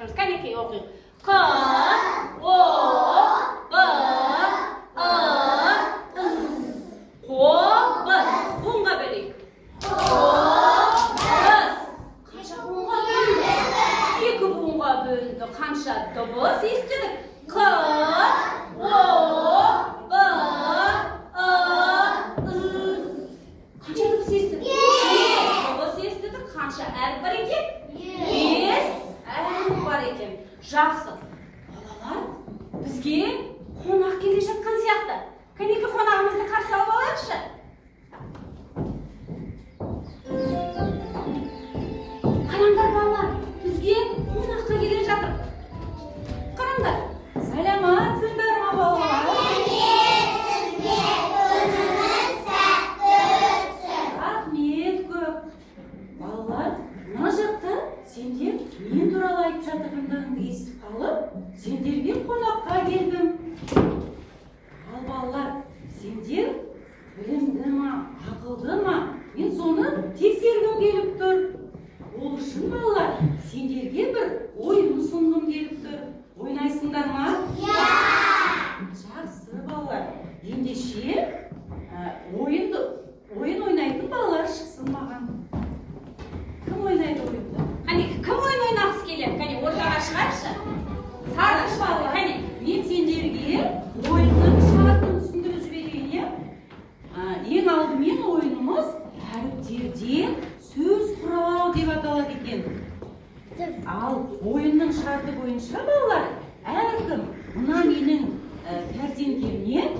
жатырмыз. Кәнекей оқиық. Q, O, B, I, қобыз. Буынға бөлейік. Қобыз. Қанша буынға бөлінді? 2 буынға бөлінді. Қанша дыбыс естідік? Q, O, B, I, қанша дыбыс естідік? 2 дыбыс естідік. Қанша әріп бар екен? 5 әріп бар екен. Жақсы. Балалар, бізге қонақ келе жатқан сияқты. Кәнекей қонағымызды қарсы алып алайықшы. Қараңдар балалар, бізге қонаққа келе жатыр. Қараңдар. Сәлематсыңдар ма балалар? Рахмет көп. Балалар, мына жақта сендер мен туралы айтып жатырғандарыңды естіп қалып, сендерге қонаққа келдім. Ал балалар, сендер білімді ма, ақылды ма? Мен соны тексергім келіп тұр. Ол үшін балалар, сендерге бір ойын ұсынғым келіп тұр. Ойнайсыңдар ма? Жақсы балалар. Ендеше ойын ойнайтын балалар шықсын маған. Кім ойнайды ойынды? Кәне, кім ойын ойнағысы келеді? Кәне, ортаға шығаршы. Сарғыш балалар. Кәне, мен сендерге ойынның шартын түсіндіріп жіберейін. Ең алдымен ойынымыз әріптерден сөз құрау деп аталады екен. Ал ойынның шарты бойынша балалар, әркім мына менің картинкемнен